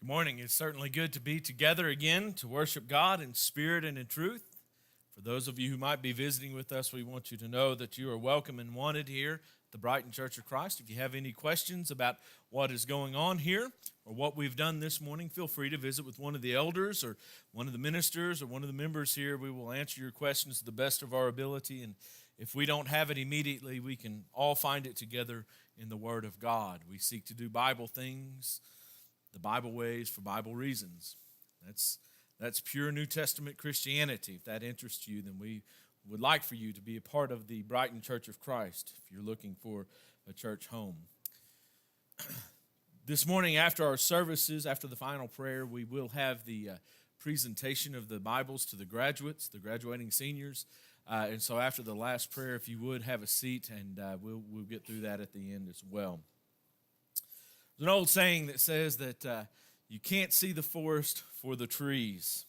Good morning. It's certainly good to be together again to worship God in spirit and in truth. For those of you who might be visiting with us, we want you to know that you are welcome and wanted here at the Brighton Church of Christ. If you have any questions about what is going on here or what we've done this morning, feel free to visit with one of the elders or one of the ministers or one of the members here. We will answer your questions to the best of our ability, and if we don't have it immediately, we can all find it together in the Word of God. We seek to do Bible things the Bible ways for Bible reasons. That's pure New Testament Christianity. If that interests you, then we would like for you to be a part of the Brighton Church of Christ if you're looking for a church home. This morning after our services, after the final prayer, we will have the presentation of the Bibles to the graduates, the graduating seniors. And so after the last prayer, if you would have a seat, and we'll get through that at the end as well. There's an old saying that says that you can't see the forest for the trees.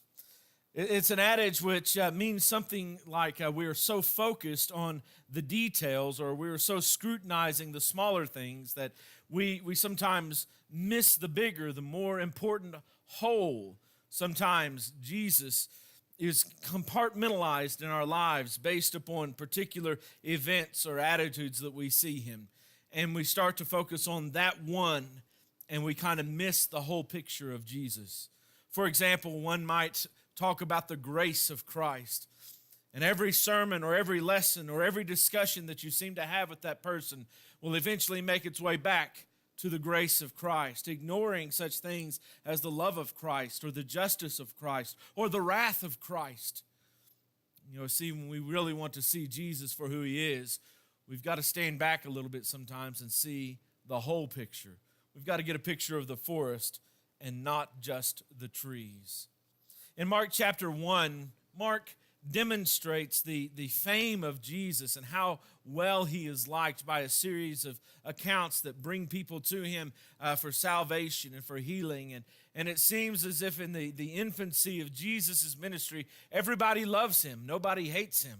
It's an adage which means something like we are so focused on the details, or we are so scrutinizing the smaller things that we sometimes miss the bigger, the more important whole. Sometimes Jesus is compartmentalized in our lives based upon particular events or attitudes that we see him. And we start to focus on that one, and we kind of miss the whole picture of Jesus. For example, one might talk about the grace of Christ. And every sermon or every lesson or every discussion that you seem to have with that person will eventually make its way back to the grace of Christ, ignoring such things as the love of Christ or the justice of Christ or the wrath of Christ. See, when we really want to see Jesus for who he is, we've got to stand back a little bit sometimes and see the whole picture. We've got to get a picture of the forest and not just the trees. In Mark chapter 1, Mark demonstrates the fame of Jesus and how well he is liked by a series of accounts that bring people to him for salvation and for healing. And it seems as if in the infancy of Jesus' ministry, everybody loves him. Nobody hates him.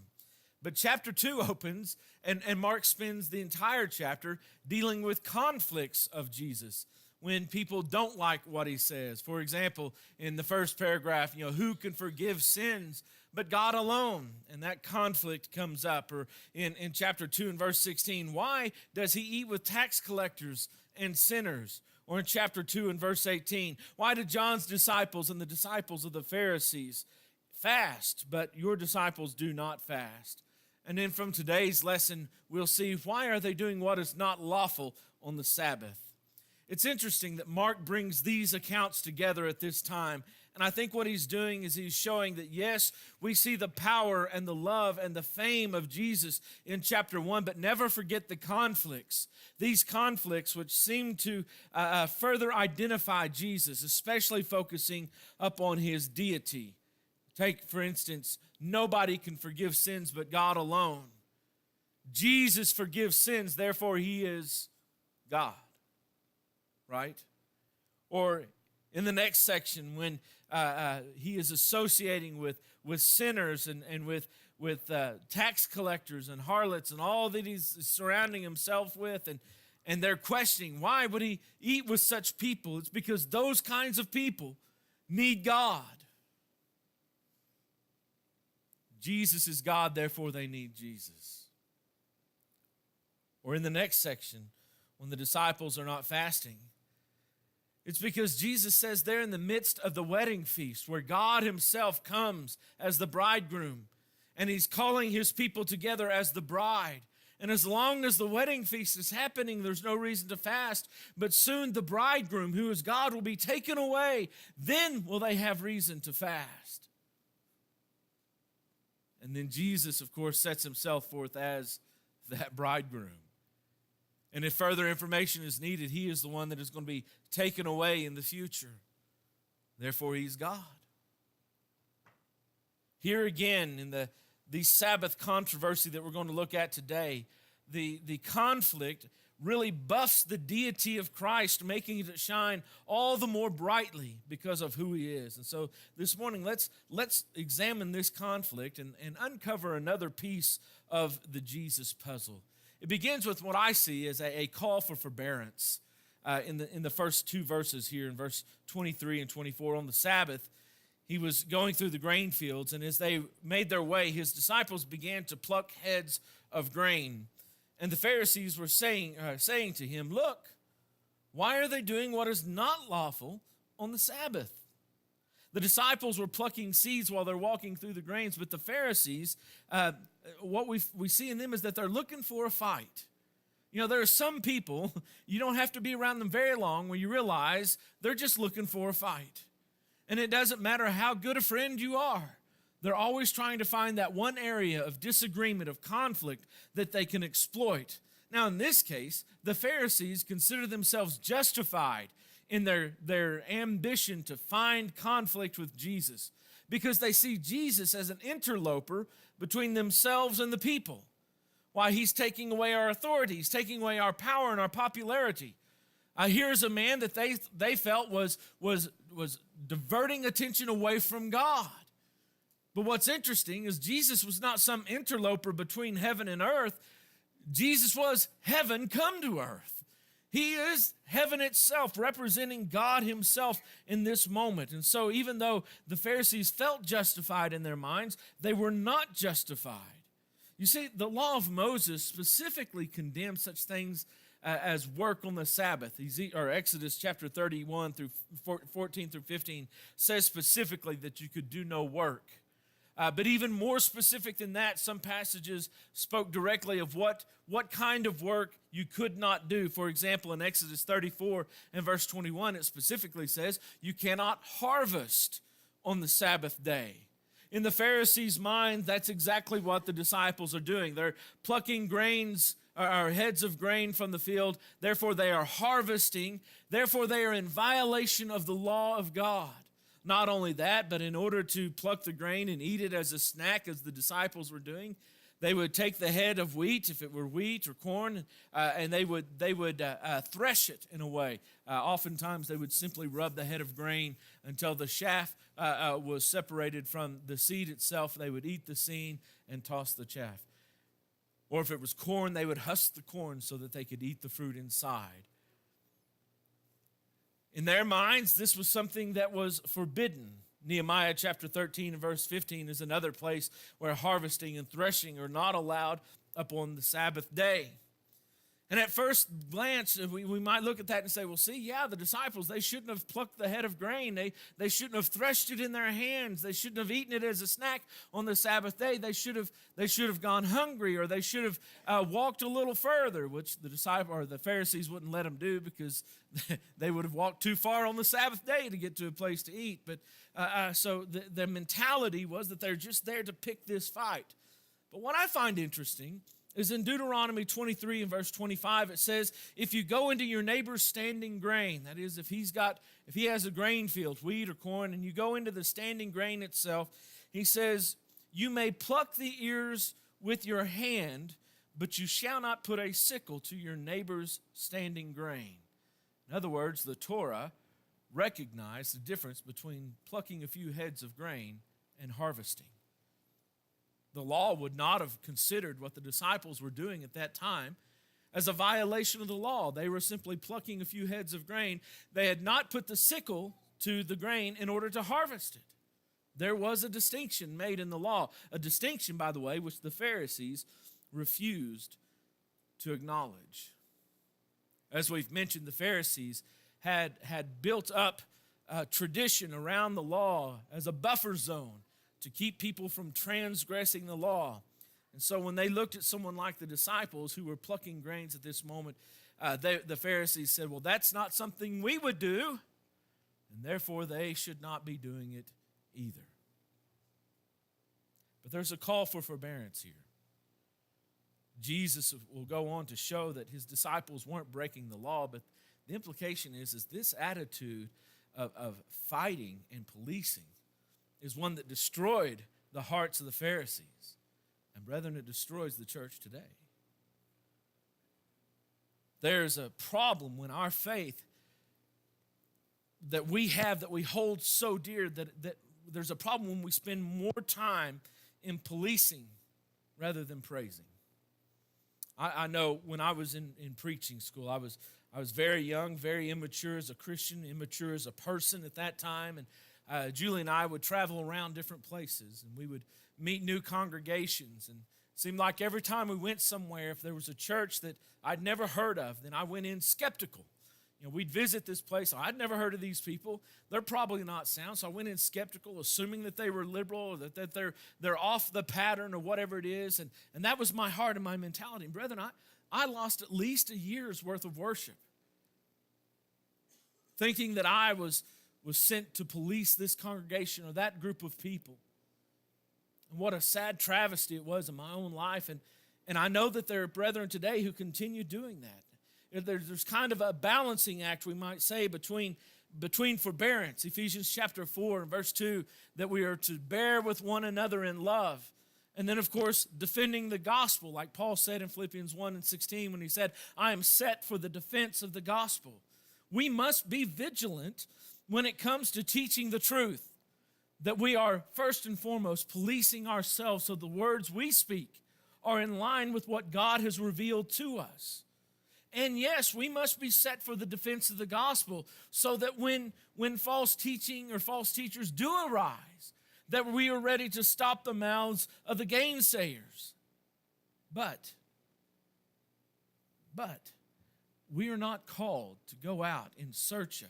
But chapter 2 opens, and Mark spends the entire chapter dealing with conflicts of Jesus when people don't like what he says. For example, in the first paragraph, who can forgive sins but God alone? And that conflict comes up. Or in chapter 2 and verse 16, why does he eat with tax collectors and sinners? Or in chapter 2 and verse 18, why did John's disciples and the disciples of the Pharisees fast, but your disciples do not fast? And then from today's lesson, we'll see why are they doing what is not lawful on the Sabbath. It's interesting that Mark brings these accounts together at this time. And I think what he's doing is he's showing that, yes, we see the power and the love and the fame of Jesus in chapter 1, but never forget the conflicts. These conflicts which seem to further identify Jesus, especially focusing upon his deity. Take, for instance, nobody can forgive sins but God alone. Jesus forgives sins, therefore he is God. Right? Or in the next section, when he is associating with sinners and with tax collectors and harlots and all that he's surrounding himself with, and they're questioning, why would he eat with such people? It's because those kinds of people need God. Jesus is God, therefore they need Jesus. Or in the next section, when the disciples are not fasting, it's because Jesus says they're in the midst of the wedding feast where God himself comes as the bridegroom, and he's calling his people together as the bride. And as long as the wedding feast is happening, there's no reason to fast. But soon the bridegroom, who is God, will be taken away. Then will they have reason to fast. And then Jesus, of course, sets himself forth as that bridegroom. And if further information is needed, he is the one that is going to be taken away in the future. Therefore, he's God. Here again, in the Sabbath controversy that we're going to look at today, the conflict really buffs the deity of Christ, making it shine all the more brightly because of who he is. And so this morning, let's examine this conflict and uncover another piece of the Jesus puzzle. It begins with what I see as a call for forbearance. in the first two verses here, in verse 23 and 24. On the Sabbath, he was going through the grain fields, and as they made their way, his disciples began to pluck heads of grain. And the Pharisees were saying to him, "Look, why are they doing what is not lawful on the Sabbath?" The disciples were plucking seeds while they're walking through the grains, but the Pharisees, what we see in them is that they're looking for a fight. You know, there are some people, you don't have to be around them very long when you realize they're just looking for a fight. And it doesn't matter how good a friend you are. They're always trying to find that one area of disagreement, of conflict that they can exploit. Now, in this case, the Pharisees consider themselves justified in their ambition to find conflict with Jesus because they see Jesus as an interloper between themselves and the people. Why, he's taking away our authority, he's taking away our power and our popularity. Here's a man that they felt was diverting attention away from God. But what's interesting is Jesus was not some interloper between heaven and earth. Jesus was heaven come to earth. He is heaven itself, representing God himself in this moment. And so even though the Pharisees felt justified in their minds, they were not justified. You see, the law of Moses specifically condemned such things as work on the Sabbath. Exodus chapter 31 through 14 through 15 says specifically that you could do no work. But even more specific than that, some passages spoke directly of what kind of work you could not do. For example, in Exodus 34 and verse 21, it specifically says you cannot harvest on the Sabbath day. In the Pharisees' mind, that's exactly what the disciples are doing. They're plucking grains or heads of grain from the field. Therefore, they are harvesting. Therefore, they are in violation of the law of God. Not only that, but in order to pluck the grain and eat it as a snack, as the disciples were doing, they would take the head of wheat, if it were wheat or corn, and they would thresh it in a way. Oftentimes, they would simply rub the head of grain until the chaff was separated from the seed itself. They would eat the seed and toss the chaff. Or if it was corn, they would husk the corn so that they could eat the fruit inside. In their minds, this was something that was forbidden. Nehemiah chapter 13 and verse 15 is another place where harvesting and threshing are not allowed upon the Sabbath day. And at first glance, we might look at that and say, well, see, yeah, the disciples, they shouldn't have plucked the head of grain. They shouldn't have threshed it in their hands. They shouldn't have eaten it as a snack on the Sabbath day. They should have gone hungry, or they should have walked a little further, which the Pharisees wouldn't let them do because they would have walked too far on the Sabbath day to get to a place to eat. But so the mentality was that they're just there to pick this fight. But what I find interesting is in Deuteronomy 23 and verse 25, it says, if you go into your neighbor's standing grain, that is, if he has a grain field, wheat or corn, and you go into the standing grain itself, he says, you may pluck the ears with your hand, but you shall not put a sickle to your neighbor's standing grain. In other words, the Torah recognized the difference between plucking a few heads of grain and harvesting. The law would not have considered what the disciples were doing at that time as a violation of the law. They were simply plucking a few heads of grain. They had not put the sickle to the grain in order to harvest it. There was a distinction made in the law, a distinction, by the way, which the Pharisees refused to acknowledge. As we've mentioned, the Pharisees had built up a tradition around the law as a buffer zone to keep people from transgressing the law. And so when they looked at someone like the disciples who were plucking grains at this moment, the Pharisees said, well, that's not something we would do, and therefore they should not be doing it either. But there's a call for forbearance here. Jesus will go on to show that his disciples weren't breaking the law, but the implication is this attitude of fighting and policing is one that destroyed the hearts of the Pharisees. And brethren, it destroys the church today. There's a problem when our faith that we have, that we hold so dear, that there's a problem when we spend more time in policing rather than praising. I know when I was in preaching school, I I was very young, very immature as a Christian, immature as a person at that time. And Julie and I would travel around different places, and we would meet new congregations. And it seemed like every time we went somewhere, if there was a church that I'd never heard of, then I went in skeptical. We'd visit this place. I'd never heard of these people. They're probably not sound. So I went in skeptical, assuming that they were liberal or that they're off the pattern or whatever it is. And that was my heart and my mentality. And brethren, I lost at least a year's worth of worship, thinking that I was sent to police this congregation or that group of people. And what a sad travesty it was in my own life. And I know that there are brethren today who continue doing that. There's kind of a balancing act, we might say, between forbearance. Ephesians chapter 4 and verse 2, that we are to bear with one another in love. And then, of course, defending the gospel, like Paul said in Philippians 1 and 16 when he said, I am set for the defense of the gospel. We must be vigilant when it comes to teaching the truth, that we are first and foremost policing ourselves so the words we speak are in line with what God has revealed to us. And yes, we must be set for the defense of the gospel so that when false teaching or false teachers do arise, that we are ready to stop the mouths of the gainsayers. But we are not called to go out in search of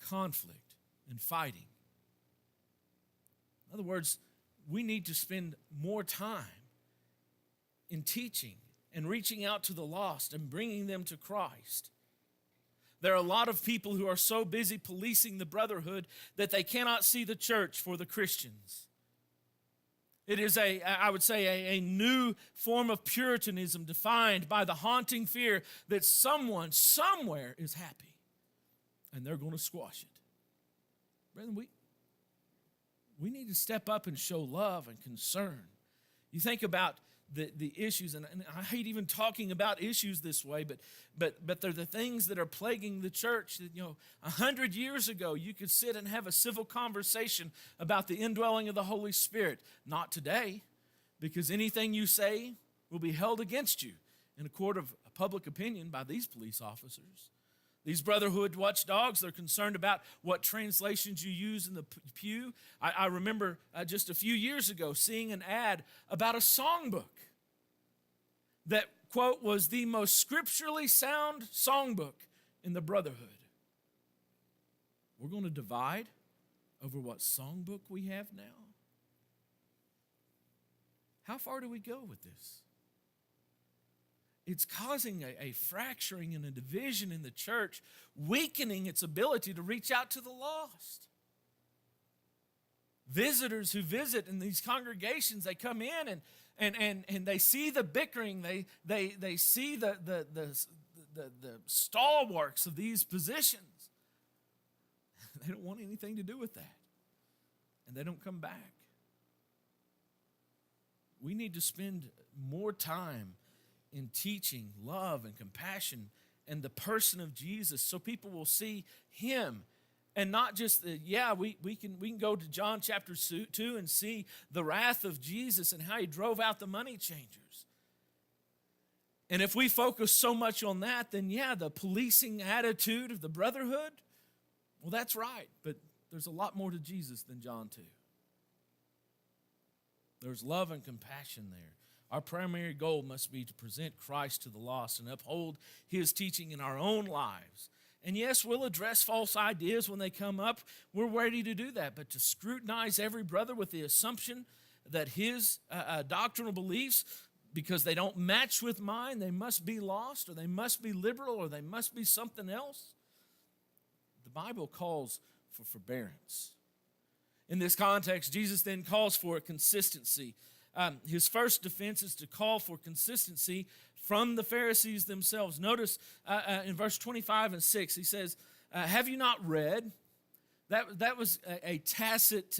conflict and fighting. In other words, we need to spend more time in teaching and reaching out to the lost and bringing them to Christ. There are a lot of people who are so busy policing the brotherhood that they cannot see the church for the Christians. It is I would say, a new form of Puritanism defined by the haunting fear that someone somewhere is happy and they're going to squash it. Brethren, we need to step up and show love and concern. You think about the issues, and I hate even talking about issues this way, but they're the things that are plaguing the church. That 100 years ago, you could sit and have a civil conversation about the indwelling of the Holy Spirit. Not today, because anything you say will be held against you in a court of public opinion by these police officers. These brotherhood watchdogs, they're concerned about what translations you use in the pew. I remember just a few years ago seeing an ad about a songbook that, quote, was the most scripturally sound songbook in the brotherhood. We're going to divide over what songbook we have now? How far do we go with this? It's causing a fracturing and a division in the church, weakening its ability to reach out to the lost. Visitors who visit in these congregations, they come in and they see the bickering, they see the stalwarts of these positions. They don't want anything to do with that, and they don't come back. We need to spend more time in teaching love and compassion and the person of Jesus so people will see him and not just we can go to John chapter 2 and see the wrath of Jesus and how he drove out the money changers. And if we focus so much on that, then the policing attitude of the brotherhood, well, that's right, but there's a lot more to Jesus than John 2. There's love and compassion there. Our primary goal must be to present Christ to the lost and uphold his teaching in our own lives. And yes, we'll address false ideas when they come up. We're ready to do that. But to scrutinize every brother with the assumption that his doctrinal beliefs, because they don't match with mine, they must be lost, or they must be liberal, or they must be something else. The Bible calls for forbearance. In this context, Jesus then calls for a consistency. His first defense is to call for consistency from the Pharisees themselves. Notice in verse 25 and 6, he says, have you not read? That was a tacit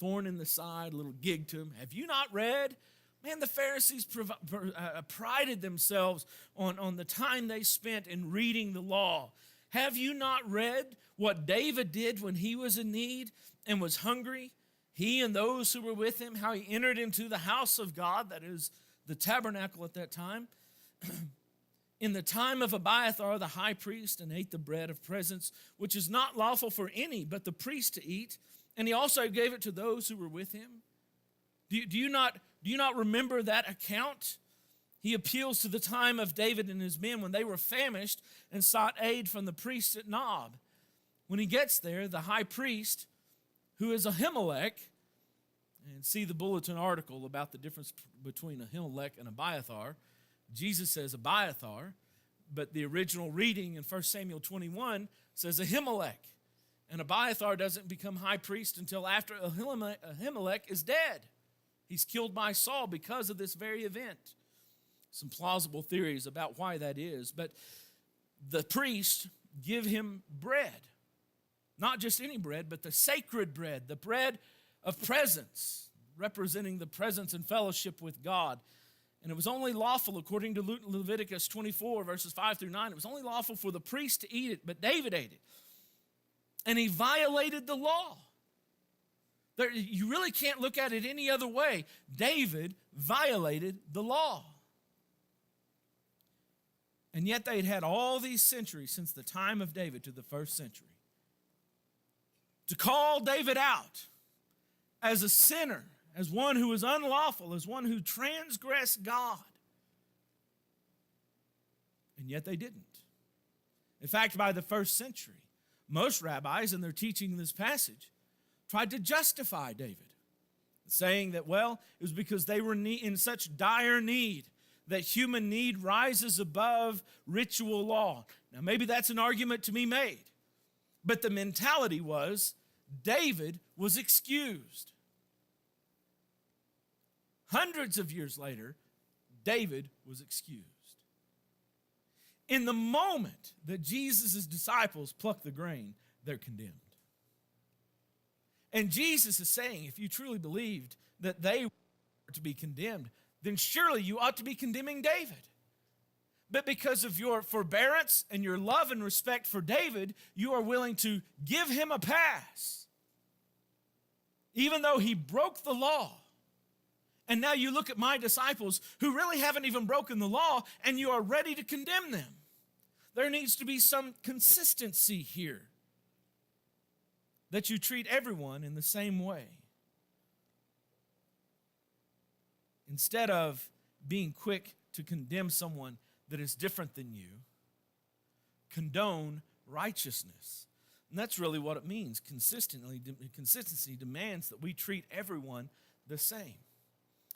thorn in the side, a little gig to him. Have you not read? Man, the Pharisees prided themselves on the time they spent in reading the law. Have you not read what David did when he was in need and was hungry? He and those who were with him, how he entered into the house of God, that is the tabernacle at that time. in the time of Abiathar the high priest, and ate the bread of presence, which is not lawful for any but the priest to eat, and he also gave it to those who were with him. Do you not remember that account? He appeals to the time of David and his men when they were famished and sought aid from the priest at Nob. When he gets there, the high priest, who is Ahimelech, and see the bulletin article about the difference between Ahimelech and Abiathar. Jesus says Abiathar, but the original reading in 1 Samuel 21 says Ahimelech. And Abiathar doesn't become high priest until after Ahimelech is dead. He's killed by Saul because of this very event. Some plausible theories about why that is, but the priests give him bread. Not just any bread, but the sacred bread, the bread of presence, representing the presence and fellowship with God. And it was only lawful, according to Leviticus 24, verses 5 through 9, it was only lawful for the priest to eat it, but David ate it. And he violated the law. You really can't look at it any other way. David violated the law. And yet they'd had all these centuries since the time of David to the first century to call David out as a sinner, as one who was unlawful, as one who transgressed God. And yet they didn't. In fact, by the first century, most rabbis in their teaching this passage tried to justify David, saying that, well, it was because they were in such dire need that human need rises above ritual law. Now, maybe that's an argument to be made, but the mentality was David was excused. Hundreds of years later, David was excused. In the moment that Jesus' disciples pluck the grain, they're condemned. And Jesus is saying, if you truly believed that they were to be condemned, then surely you ought to be condemning David. But because of your forbearance and your love and respect for David, you are willing to give him a pass, even though he broke the law. And now you look at my disciples who really haven't even broken the law, and you are ready to condemn them. There needs to be some consistency here, that you treat everyone in the same way. Instead of being quick to condemn someone that is different than you, condone righteousness. And that's really what it means. Consistency demands that we treat everyone the same.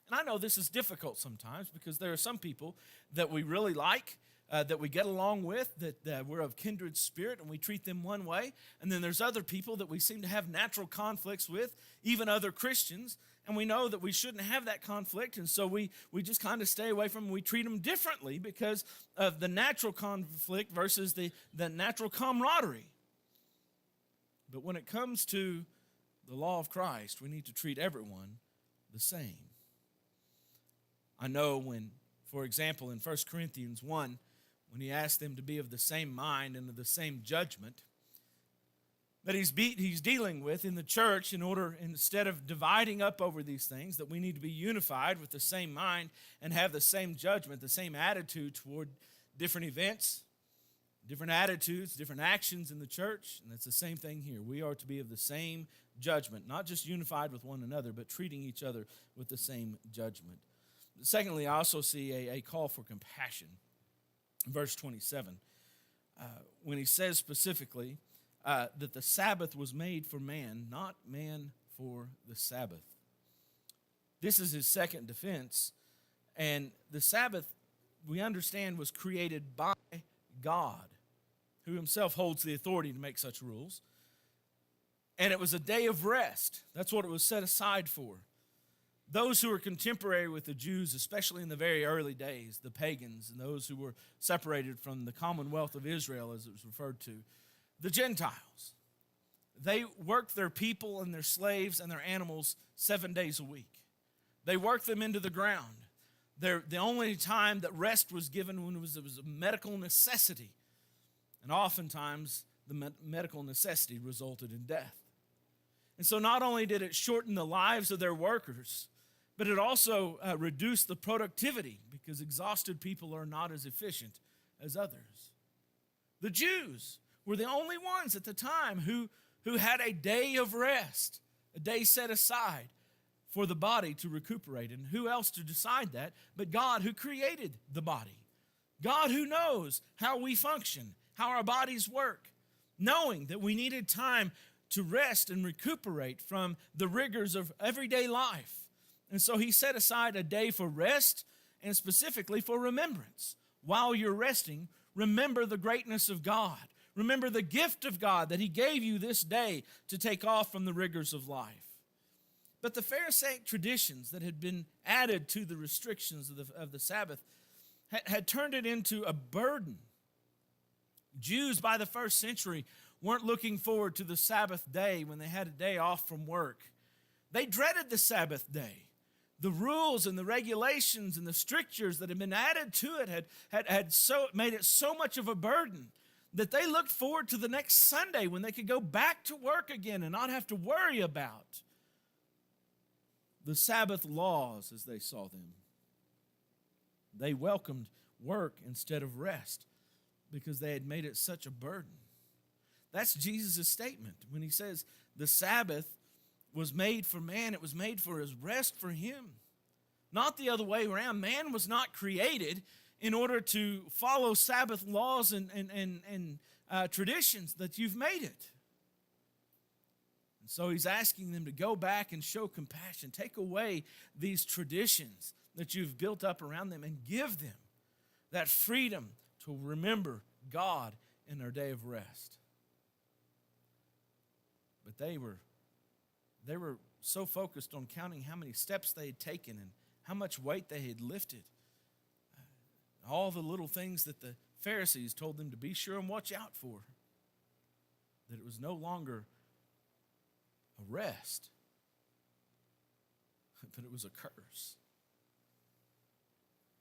And I know this is difficult sometimes because there are some people that we really like, that we get along with, that we're of kindred spirit, and we treat them one way. And then there's other people that we seem to have natural conflicts with, even other Christians, and we know that we shouldn't have that conflict, and so we just kind of stay away from them. We treat them differently because of the natural conflict versus the natural camaraderie. But when it comes to the law of Christ, we need to treat everyone the same. I know when, for example, in 1 Corinthians 1, when he asked them to be of the same mind and of the same judgment, that he's dealing with in the church in order, instead of dividing up over these things, that we need to be unified with the same mind and have the same judgment, the same attitude toward different events, different attitudes, different actions in the church. And it's the same thing here. We are to be of the same judgment, not just unified with one another, but treating each other with the same judgment. Secondly, I also see a call for compassion. Verse 27, when he says specifically that the Sabbath was made for man, not man for the Sabbath. This is his second defense. And the Sabbath, we understand, was created by God, who himself holds the authority to make such rules. And it was a day of rest. That's what it was set aside for. Those who were contemporary with the Jews, especially in the very early days, the pagans and those who were separated from the commonwealth of Israel, as it was referred to, the Gentiles, they worked their people and their slaves and their animals 7 days a week. They worked them into the ground. The only time that rest was given when it was a medical necessity. And oftentimes, the medical necessity resulted in death. And so not only did it shorten the lives of their workers, but it also reduced the productivity, because exhausted people are not as efficient as others. The Jews were the only ones at the time who had a day of rest, a day set aside for the body to recuperate. And who else to decide that but God, who created the body? God, who knows how we function, how our bodies work, knowing that we needed time to rest and recuperate from the rigors of everyday life. And so he set aside a day for rest and specifically for remembrance. While you're resting, remember the greatness of God. Remember the gift of God that he gave you this day to take off from the rigors of life. But the Pharisaic traditions that had been added to the restrictions of the Sabbath had turned it into a burden. Jews by the first century weren't looking forward to the Sabbath day when they had a day off from work. They dreaded the Sabbath day. The rules and the regulations and the strictures that had been added to it had so made it so much of a burden that they looked forward to the next Sunday when they could go back to work again and not have to worry about the Sabbath laws as they saw them. They welcomed work instead of rest because they had made it such a burden. That's Jesus' statement when he says the Sabbath was made for man. It was made for his rest for him. Not the other way around. Man was not created in order to follow Sabbath laws and traditions, that you've made it. And so he's asking them to go back and show compassion. Take away these traditions that you've built up around them and give them that freedom to remember God in their day of rest. But they were so focused on counting how many steps they had taken and how much weight they had lifted. All the little things that the Pharisees told them to be sure and watch out for. That it was no longer a rest, but it was a curse.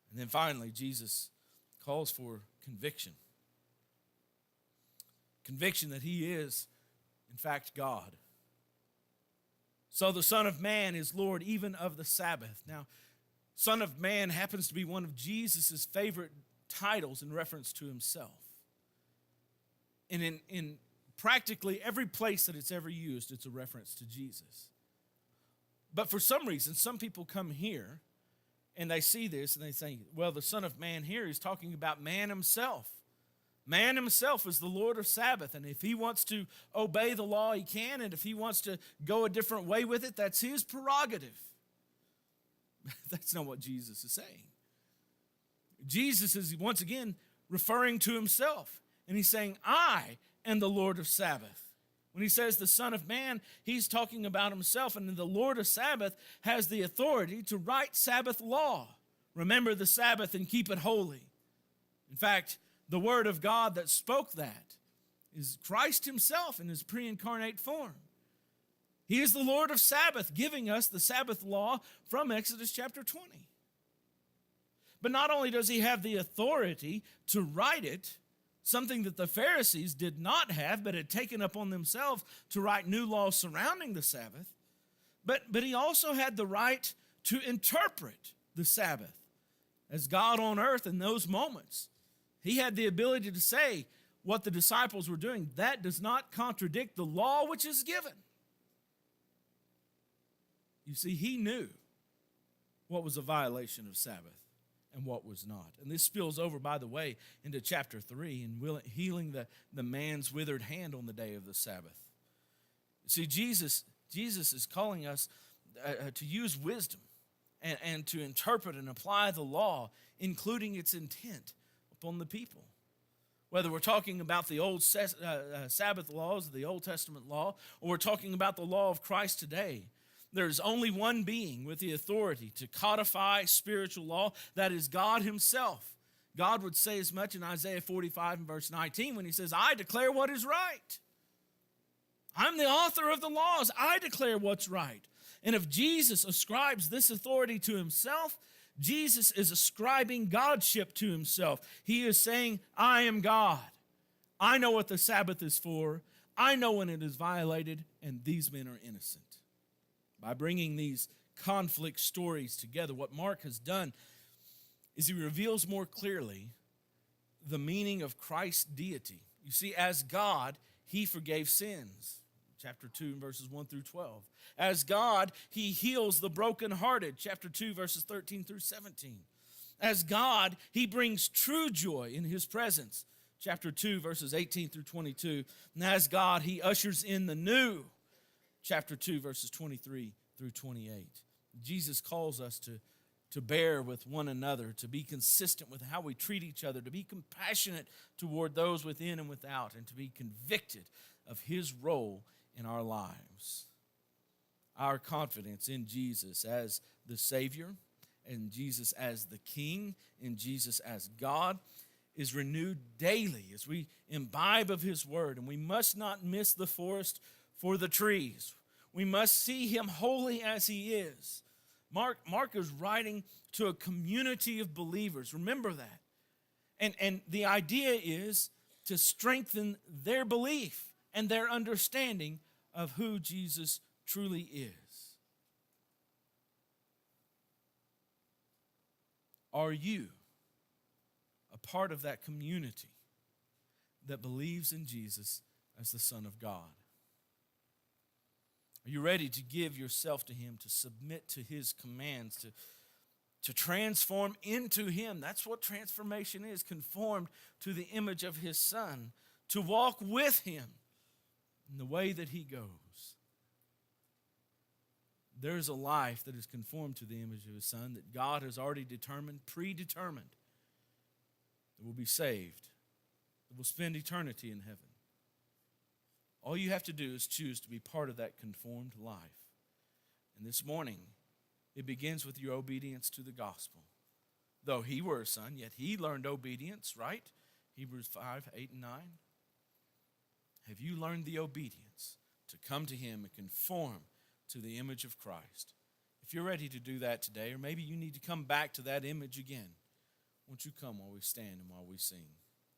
And then finally, Jesus calls for conviction. Conviction that he is, in fact, God. So the Son of Man is Lord even of the Sabbath. Now, Son of Man happens to be one of Jesus' favorite titles in reference to himself. And in practically every place that it's ever used, it's a reference to Jesus. But for some reason, some people come here and they see this and they say, well, the Son of Man here is talking about man himself. Man himself is the Lord of Sabbath, and if he wants to obey the law, he can, and if he wants to go a different way with it, that's his prerogative. That's not what Jesus is saying. Jesus is, once again, referring to himself, and he's saying, I am the Lord of Sabbath. When he says the Son of Man, he's talking about himself, and the Lord of Sabbath has the authority to write Sabbath law. Remember the Sabbath and keep it holy. In fact, the Word of God that spoke that is Christ himself in his pre-incarnate form. He is the Lord of Sabbath, giving us the Sabbath law from Exodus chapter 20. But not only does he have the authority to write it, something that the Pharisees did not have, but had taken upon themselves to write new laws surrounding the Sabbath, but he also had the right to interpret the Sabbath as God on earth in those moments. He had the ability to say what the disciples were doing. That does not contradict the law which is given. You see, he knew what was a violation of Sabbath and what was not. And this spills over, by the way, into chapter 3 and healing the man's withered hand on the day of the Sabbath. See, Jesus is calling us to use wisdom and to interpret and apply the law, including its intent upon the people. Whether we're talking about the old Sabbath laws, the Old Testament law, or we're talking about the law of Christ today, there's only one being with the authority to codify spiritual law. That is God himself. God would say as much in Isaiah 45 and verse 19 when he says, I declare what is right. I'm the author of the laws. I declare what's right. And if Jesus ascribes this authority to himself, Jesus is ascribing Godship to himself. He is saying, I am God. I know what the Sabbath is for. I know when it is violated, and these men are innocent. By bringing these conflict stories together, what Mark has done is he reveals more clearly the meaning of Christ's deity. You see, as God, he forgave sins. Chapter 2, verses 1 through 12. As God, he heals the brokenhearted. Chapter 2, verses 13 through 17. As God, he brings true joy in his presence. Chapter 2, verses 18 through 22. And as God, he ushers in the new. Chapter 2, verses 23 through 28. Jesus calls us to bear with one another, to be consistent with how we treat each other, to be compassionate toward those within and without, and to be convicted of his role in our lives. Our confidence in Jesus as the Savior, and Jesus as the King, and Jesus as God, is renewed daily as we imbibe of his word. And we must not miss the forest for the trees. We must see him holy as he is. Mark is writing to a community of believers. Remember that. And the idea is to strengthen their belief and their understanding of who Jesus truly is. Are you a part of that community that believes in Jesus as the Son of God? Are you ready to give yourself to him, to submit to his commands, to transform into him? That's what transformation is, conformed to the image of his Son, to walk with him in the way that he goes. There's a life that is conformed to the image of his Son that God has already predetermined, that will be saved, that will spend eternity in heaven. All you have to do is choose to be part of that conformed life. And this morning, it begins with your obedience to the gospel. Though he were a son, yet he learned obedience, right? Hebrews 5, 8, and 9. Have you learned the obedience to come to him and conform to the image of Christ? If you're ready to do that today, or maybe you need to come back to that image again, won't you come while we stand and while we sing?